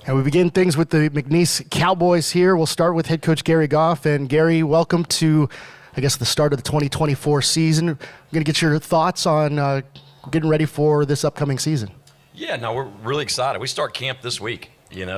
And we begin things with the McNeese Cowboys here. We'll start with head coach Gary Goff. And Gary, welcome to, I guess, the start of the 2024 season. I'm going to get your thoughts on getting ready for this upcoming season. Yeah, no, we're really excited. We start camp this week,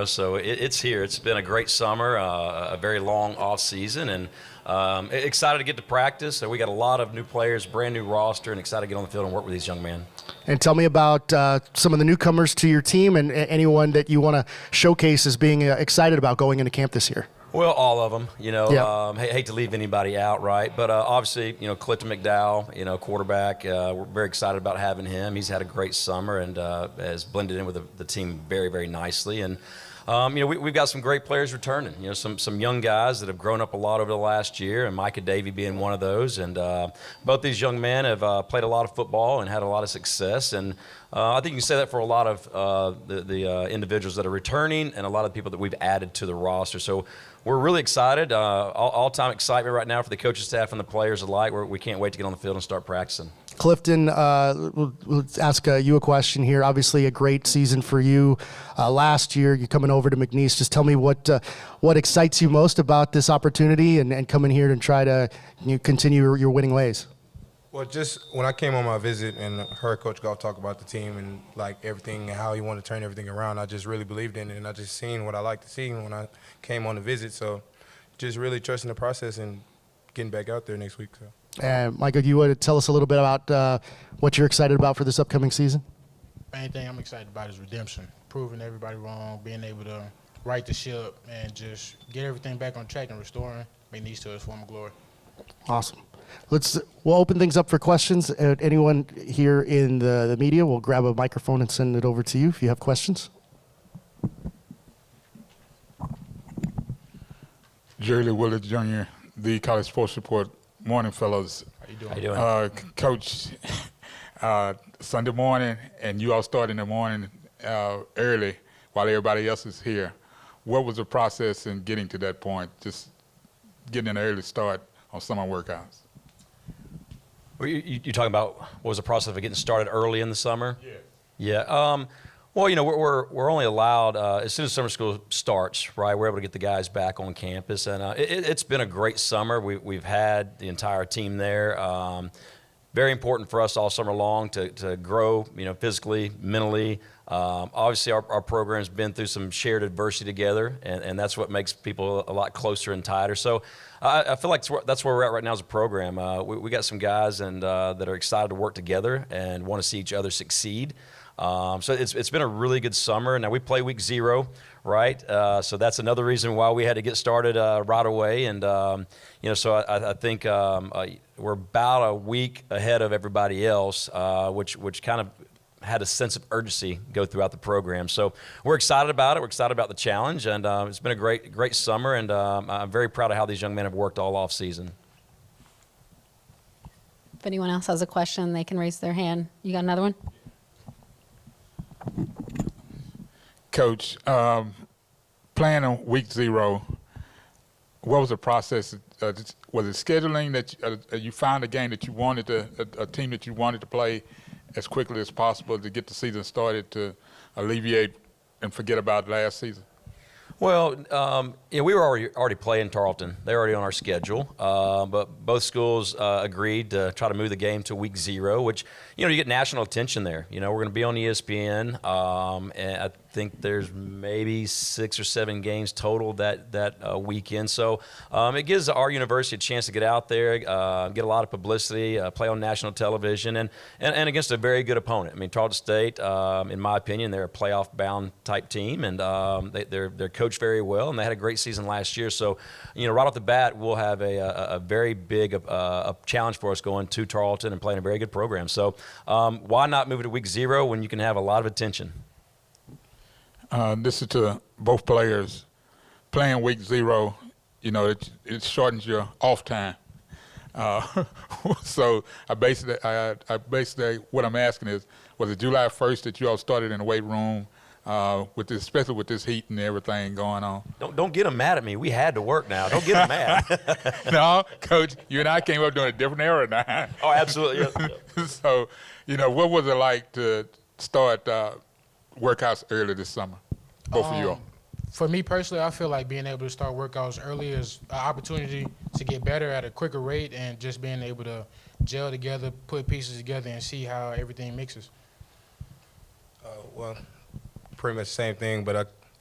so it's here. It's been a great summer, a very long off season, and excited to get to practice. So we got a lot of new players, brand new roster, and excited to get on the field and work with these young men. And tell me about some of the newcomers to your team and anyone that you want to showcase as being excited about going into camp this year. Well, all of them, hate to leave anybody out, right? But obviously, Clifton McDowell, quarterback, we're very excited about having him. He's had a great summer and has blended in with the team very, very nicely. And, we've got some great players returning, some young guys that have grown up a lot over the last year, and Micah Davey being one of those. And both these young men have played a lot of football and had a lot of success. And I think you can say that for a lot of the individuals that are returning and a lot of people that we've added to the roster. So we're really excited, all-time excitement right now for the coaching staff and the players alike. We can't wait to get on the field and start practicing. Clifton, we'll ask you a question here. Obviously a great season for you. Last year, you're coming over to McNeese. Just tell me what excites you most about this opportunity and coming here and try to continue your winning ways. Well, just when I came on my visit and heard Coach Goff talk about the team and like everything and how he wanted to turn everything around, I just really believed in it, and I just seen what I like to see when I came on the visit. So just really trusting the process and getting back out there next week. So. Micah, do you want to tell us a little bit about what you're excited about for this upcoming season? Main thing I'm excited about is redemption, proving everybody wrong, being able to right the ship and just get everything back on track and restoring McNeese to its former glory. Awesome. We'll open things up for questions. Anyone here in the media, we'll grab a microphone and send it over to you if you have questions. Jerry Willard Jr., the College Sports Report. Morning, fellows. How you doing? Coach, Sunday morning, and you all start in the morning early while everybody else is here. What was the process in getting to that point, just getting an early start on summer workouts? Well, you talking about what was the process of getting started early in the summer? Yeah. Yeah. Well, we're only allowed as soon as summer school starts, right? We're able to get the guys back on campus, and it's been a great summer. We've had the entire team there. Very important for us all summer long to grow, physically, mentally. Obviously, our program's been through some shared adversity together, and that's what makes people a lot closer and tighter. So I feel like that's where we're at right now as a program. We got some guys and that are excited to work together and want to see each other succeed. So it's been a really good summer. Now we play week 0, right? So that's another reason why we had to get started right away. And so I think we're about a week ahead of everybody else, which kind of had a sense of urgency go throughout the program. So we're excited about it. We're excited about the challenge, and it's been a great summer. And I'm very proud of how these young men have worked all off season. If anyone else has a question, they can raise their hand. You got another one? Coach, playing on week 0, what was the process? Was it scheduling that you found a game that you wanted a team that you wanted to play as quickly as possible to get the season started to alleviate and forget about last season? Well, we were already playing Tarleton. They're already on our schedule. But both schools agreed to try to move the game to week 0, which, you get national attention there. We're going to be on ESPN. And I think there's maybe 6 or 7 games total that weekend. So it gives our university a chance to get out there, get a lot of publicity, play on national television, and against a very good opponent. I mean, Tarleton State, in my opinion, they're a playoff-bound type team, and they're coached very well, and they had a great season last year. So, right off the bat, we'll have a very big a challenge for us going to Tarleton and playing a very good program. So why not move it to week 0 when you can have a lot of attention? This is to both players. Playing week 0, it shortens your off time. So I basically what I'm asking is, was it July 1st that you all started in the weight room, especially with this heat and everything going on? Don't get them mad at me. We had to work now. Don't get them mad. No, Coach, you and I came up during a different era now. Oh, absolutely. Yeah. So, what was it like to start workouts early this summer, both of you all? For me personally, I feel like being able to start workouts early is an opportunity to get better at a quicker rate, and just being able to gel together, put pieces together, and see how everything mixes. Well, pretty much the same thing, but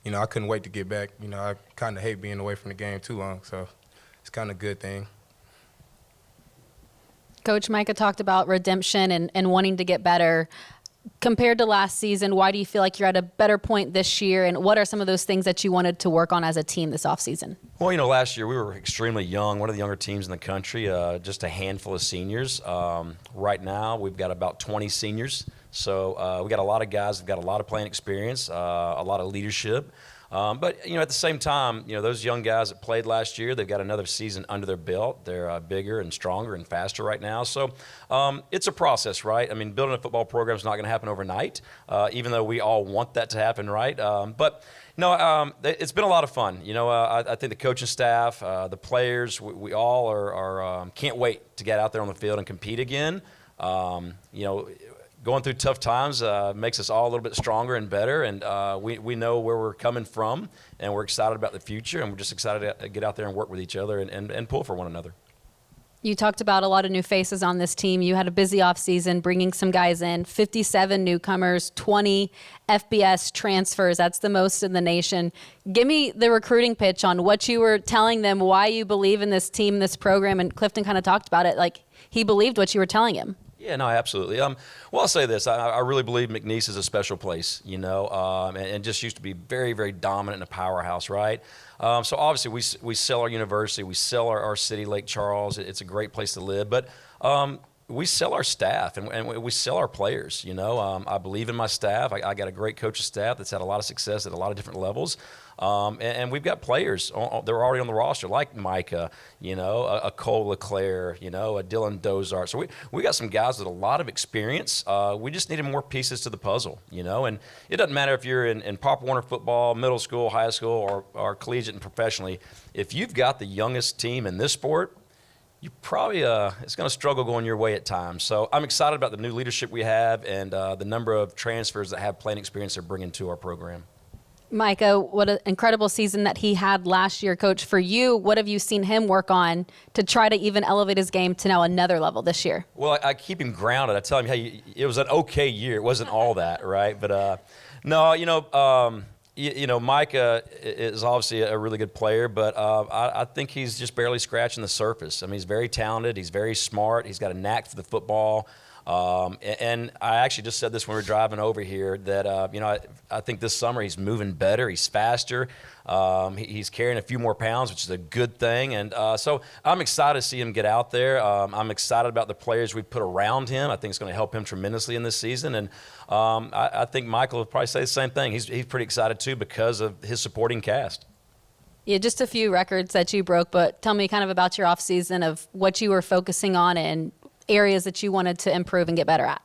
I couldn't wait to get back. I kind of hate being away from the game too long, so it's kind of a good thing. Coach Micah talked about redemption and wanting to get better. Compared to last season, why do you feel like you're at a better point this year, and what are some of those things that you wanted to work on as a team this offseason? Well, last year we were extremely young, one of the younger teams in the country, just a handful of seniors. Right now we've got about 20 seniors, so we got a lot of guys who've got a lot of playing experience, a lot of leadership. But, at the same time, those young guys that played last year, they've got another season under their belt. They're bigger and stronger and faster right now. So it's a process, right? I mean, building a football program is not going to happen overnight, even though we all want that to happen, right? But it's been a lot of fun. I think the coaching staff, the players, we all are can't wait to get out there on the field and compete again. Going through tough times makes us all a little bit stronger and better, and we know where we're coming from, and we're excited about the future, and we're just excited to get out there and work with each other and pull for one another. You talked about a lot of new faces on this team. You had a busy offseason bringing some guys in, 57 newcomers, 20 FBS transfers. That's the most in the nation. Give me the recruiting pitch on what you were telling them, why you believe in this team, this program, and Clifton kind of talked about it. Like, he believed what you were telling him. Yeah, no, absolutely. Well, I'll say this. I really believe McNeese is a special place, and just used to be very, very dominant and a powerhouse, right? So obviously we sell our university, we sell our city, Lake Charles. It's a great place to live, but we sell our staff and we sell our players. I believe in my staff. I got a great coaching staff that's had a lot of success at a lot of different levels. And we've got players they're already on the roster, like Micah, a Cole LeClaire, a Dylan Dozart. So we got some guys with a lot of experience. We just needed more pieces to the puzzle, and it doesn't matter if you're in Pop Warner football, middle school, high school, or collegiate and professionally. If you've got the youngest team in this sport, you probably it's going to struggle going your way at times. So I'm excited about the new leadership we have and the number of transfers that have playing experience they're bringing to our program. Micah, what an incredible season that he had last year. Coach, for you, what have you seen him work on to try to even elevate his game to now another level this year? Well, I keep him grounded. I tell him, hey, it was an okay year. It wasn't all that, right? But no, Micah is obviously a really good player, but I think he's just barely scratching the surface. I mean, he's very talented. He's very smart. He's got a knack for the football. And I actually just said this when we were driving over here that, I think this summer he's moving better. He's faster. He's carrying a few more pounds, which is a good thing. And so I'm excited to see him get out there. I'm excited about the players we've put around him. I think it's going to help him tremendously in this season. And I think Michael would probably say the same thing. He's pretty excited, too, because of his supporting cast. Yeah, just a few records that you broke, but tell me kind of about your offseason of what you were focusing on and areas that you wanted to improve and get better at.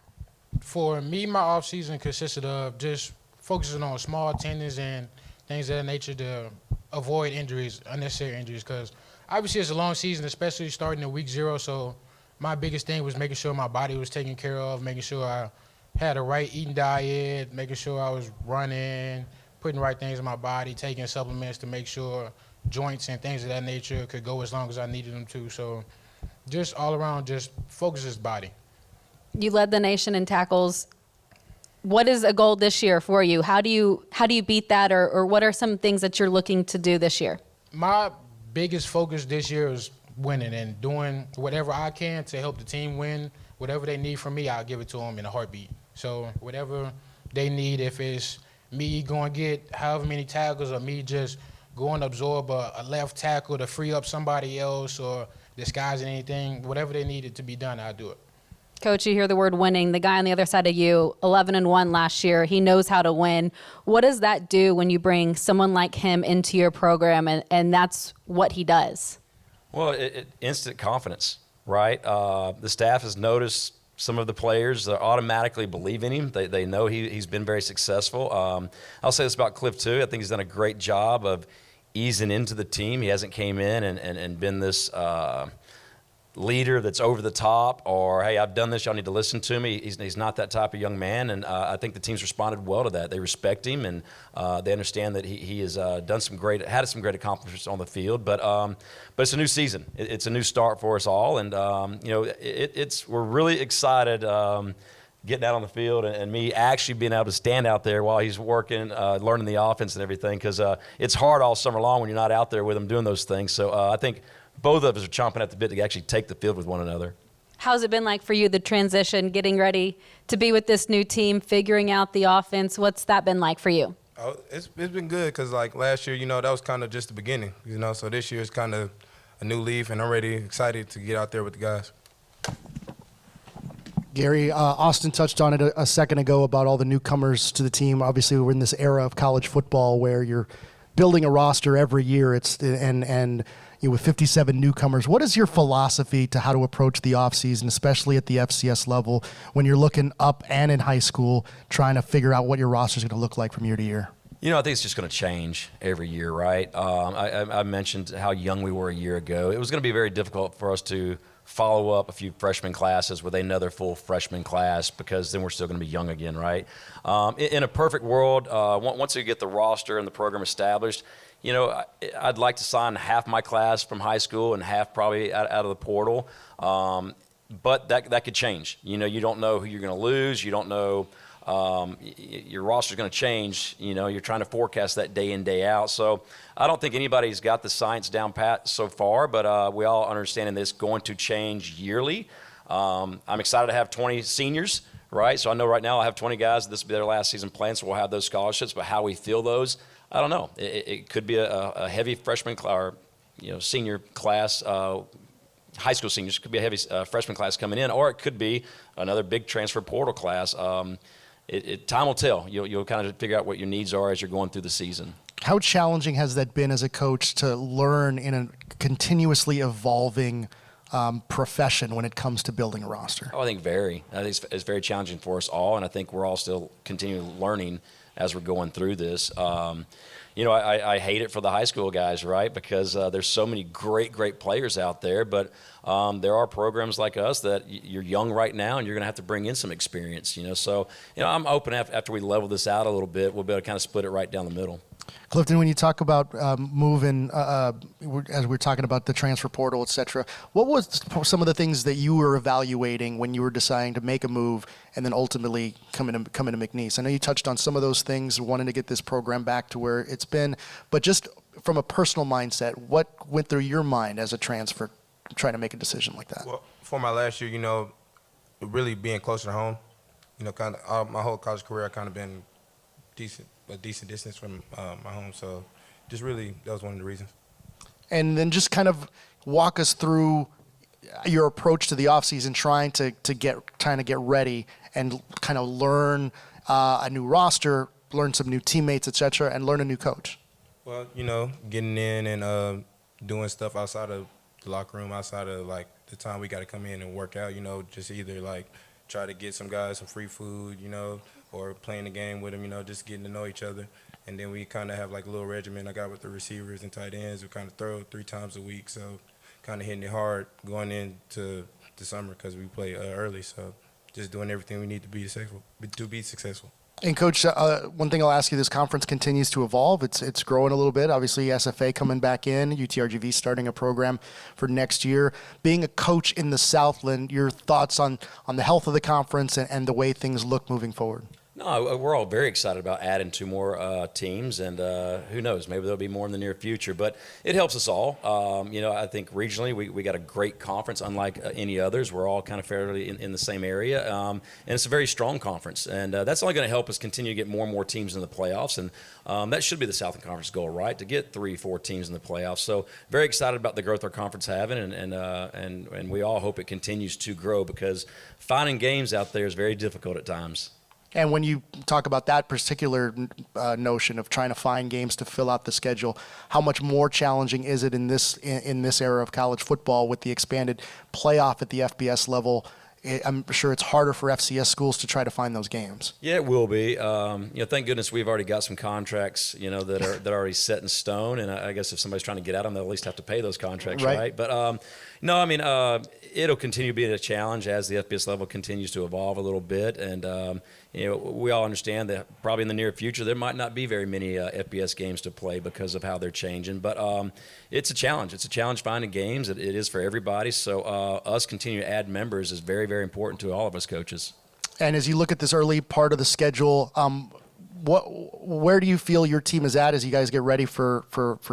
For me, my offseason consisted of just focusing on small attendance and things of that nature to avoid injuries, unnecessary injuries, because obviously it's a long season, especially starting in week 0. So my biggest thing was making sure my body was taken care of, making sure I had a right eating diet, making sure I was running, putting the right things in my body, taking supplements to make sure joints and things of that nature could go as long as I needed them to. So just all around, just focus his body. You led the nation in tackles. What is a goal this year for you? How do you beat that, or what are some things that you're looking to do this year? My biggest focus this year is winning and doing whatever I can to help the team win. Whatever they need from me, I'll give it to them in a heartbeat. So whatever they need, if it's me going to get however many tackles or me just going to absorb a left tackle to free up somebody else or disguising anything, whatever they needed to be done, I'll do it. Coach, you hear the word winning. The guy on the other side of you, 11-1 last year, he knows how to win. What does that do when you bring someone like him into your program and that's what he does? Well, instant confidence, right? The staff has noticed some of the players automatically believe in him. They know he's been very successful. I'll say this about Cliff, too. I think he's done a great job of easing into the team. He hasn't came in and been this leader that's over the top, or hey, I've done this, y'all need to listen to me. He's not that type of young man, and I think the team's responded well to that. They respect him, and they understand that he has had some great accomplishments on the field. But it's a new season. It's a new start for us all, and we're really excited. Getting out on the field and me actually being able to stand out there while he's working, learning the offense and everything, because it's hard all summer long when you're not out there with him doing those things. So I think both of us are chomping at the bit to actually take the field with one another. How's it been like for you, the transition, getting ready to be with this new team, figuring out the offense? What's that been like for you? Oh, it's been good because, like, last year, that was kind of just the beginning, So this year is kind of a new leaf, and I'm really excited to get out there with the guys. Gary, Austin touched on it a second ago about all the newcomers to the team. Obviously, we're in this era of college football where you're building a roster every year. With 57 newcomers, what is your philosophy to how to approach the offseason, especially at the FCS level, when you're looking up and in high school, trying to figure out what your roster is going to look like from year to year? I think it's just going to change every year, right? I mentioned how young we were a year ago. It was going to be very difficult for us to follow up a few freshman classes with another full freshman class, because then we're still going to be young again, right? In a perfect world, once we get the roster and the program established, I'd like to sign half my class from high school and half probably out of the portal. But that could change. You don't know who you're going to lose. You don't know your roster's going to change. You're trying to forecast that day in, day out. So I don't think anybody's got the science down pat so far, but we all understand this going to change yearly. I'm excited to have 20 seniors, right? So I know right now I have 20 guys. This will be their last season plan, so we'll have those scholarships. But how we feel those, I don't know. It could be a heavy freshman or senior class. High school seniors could be a heavy freshman class coming in, or it could be another big transfer portal class. Time will tell. You'll kind of figure out what your needs are as you're going through the season. How challenging has that been as a coach to learn in a continuously evolving profession when it comes to building a roster? I think it's very challenging for us all, and I think we're all still continuing learning as we're going through this. I hate it for the high school guys, right? Because there's so many great players out there, but there are programs like us that you're young right now, and you're going to have to bring in some experience. So I'm open after we level this out a little bit, we'll be able to kind of split it right down the middle. Clifton, when you talk about moving, as we're talking about the transfer portal, et cetera, what was some of the things that you were evaluating when you were deciding to make a move and then ultimately coming to McNeese? I know you touched on some of those things, wanting to get this program back to where it's been, but just from a personal mindset, what went through your mind as a transfer trying to make a decision like that? Well, for my last year, really being closer to home, kind of my whole college career, I've kind of been a decent distance from my home. So just really, that was one of the reasons. And then just kind of walk us through your approach to the offseason, trying to get ready and kind of learn a new roster, learn some new teammates, et cetera, and learn a new coach. Well, getting in and doing stuff outside of the locker room, outside of like the time we got to come in and work out, just either like try to get some guys some free food, or playing the game with them, just getting to know each other. And then we kind of have like a little regimen I got with the receivers and tight ends. We kind of throw 3 times a week, so kind of hitting it hard going into the summer because we play early. So just doing everything we need to be successful. And Coach, one thing I'll ask you: this conference continues to evolve. It's growing a little bit. Obviously, SFA coming back in, UTRGV starting a program for next year. Being a coach in the Southland, your thoughts on the health of the conference and the way things look moving forward? No, we're all very excited about adding 2 more teams, and who knows, maybe there'll be more in the near future. But it helps us all. I think regionally we got a great conference, unlike any others. We're all kind of fairly in the same area, and it's a very strong conference. And that's only going to help us continue to get more and more teams in the playoffs. And that should be the Southland Conference goal, right, to get 3-4 teams in the playoffs. So very excited about the growth our conference having, and we all hope it continues to grow, because finding games out there is very difficult at times. And when you talk about that particular notion of trying to find games to fill out the schedule, how much more challenging is it in this era of college football with the expanded playoff at the FBS level? I'm sure it's harder for FCS schools to try to find those games. Yeah, it will be. Thank goodness we've already got some contracts, that are already set in stone. And I guess if somebody's trying to get at them, they'll at least have to pay those contracts, right? But no, I mean, it'll continue to be a challenge as the FBS level continues to evolve a little bit. And we all understand that probably in the near future there might not be very many FBS games to play because of how they're changing. But it's a challenge. It's a challenge finding games. It is for everybody. So us continuing to add members is very, very important to all of us coaches. And as you look at this early part of the schedule, where do you feel your team is at as you guys get ready for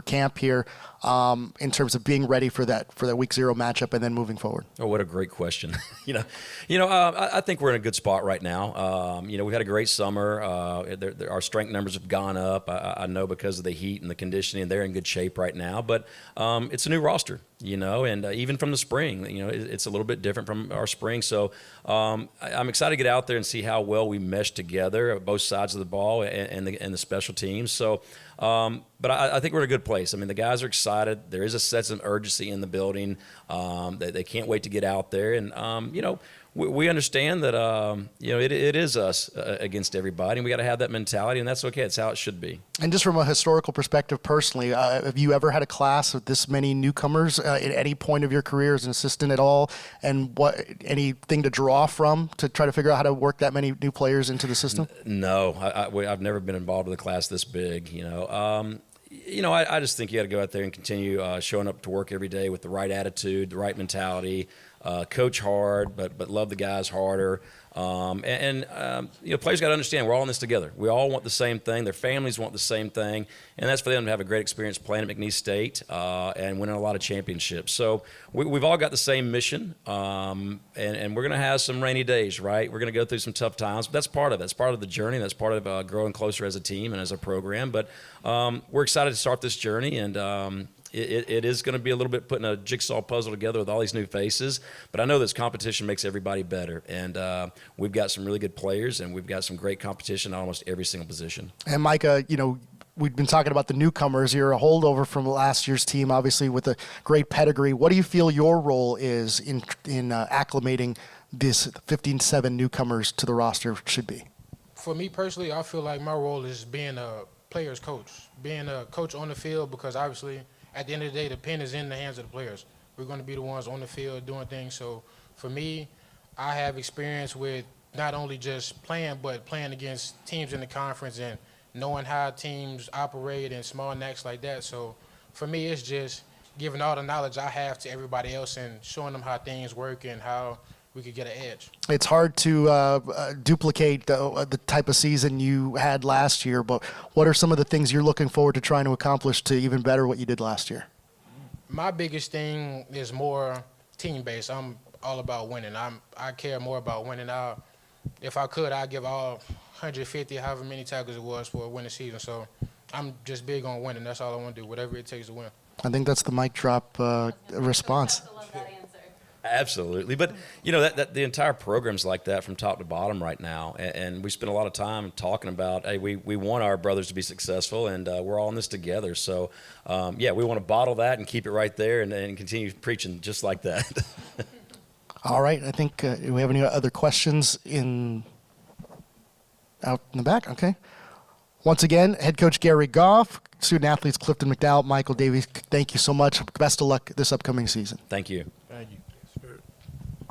camp here, in terms of being ready for that week 0 matchup and then moving forward? Oh, what a great question. I think we're in a good spot right now. We've had a great summer. Our strength numbers have gone up. I know because of the heat and the conditioning, they're in good shape right now. But it's a new roster, and even from the spring, it's a little bit different from our spring. So I'm excited to get out there and see how well we mesh together, both sides of the ball and the special teams. So, but I think we're in a good place. I mean, the guys are excited. There is a sense of urgency in the building. They can't wait to get out there. And, we understand that, it is us against everybody. And we got to have that mentality, and that's okay. It's how it should be. And just from a historical perspective, personally, have you ever had a class with this many newcomers at any point of your career as an assistant at all? And anything to draw from to try to figure out how to work that many new players into the system? No, I've never been involved with a class this big. I just think you got to go out there and continue showing up to work every day with the right attitude, the right mentality. Coach hard, but love the guys harder. Players got to understand we're all in this together. We all want the same thing. Their families want the same thing, and that's for them to have a great experience playing at McNeese State and winning a lot of championships. So we've all got the same mission, and we're going to have some rainy days, right? We're going to go through some tough times, but that's part of it. That's part of the journey. That's part of growing closer as a team and as a program. But we're excited to start this journey, and it is going to be a little bit putting a jigsaw puzzle together with all these new faces, but I know this competition makes everybody better, and we've got some really good players, and we've got some great competition at almost every single position. And Micah, we've been talking about the newcomers. You're a holdover from last year's team, obviously with a great pedigree. What do you feel your role is in acclimating this 15-7 newcomers to the roster should be? For me personally, I feel like my role is being a player's coach, being a coach on the field, because obviously – at the end of the day, the pen is in the hands of the players. We're going to be the ones on the field doing things. So for me, I have experience with not only just playing, but playing against teams in the conference and knowing how teams operate and small knacks like that. So for me, it's just giving all the knowledge I have to everybody else and showing them how things work and how we could get an edge. It's hard to duplicate the type of season you had last year, but what are some of the things you're looking forward to trying to accomplish to even better what you did last year? My biggest thing is more team-based. I'm all about winning. I care more about winning. If I could, I'd give all 150, however many tackles it was for a winning season. So I'm just big on winning. That's all I want to do, whatever it takes to win. I think that's the mic drop response. Absolutely. But, that the entire program's like that from top to bottom right now. And we spend a lot of time talking about, hey, we want our brothers to be successful, and we're all in this together. So, we want to bottle that and keep it right there and continue preaching just like that. All right. I think, do we have any other questions out in the back? Okay. Once again, Head Coach Gary Goff, student athletes Clifton McDowell, Michael Davey, thank you so much. Best of luck this upcoming season. Thank you.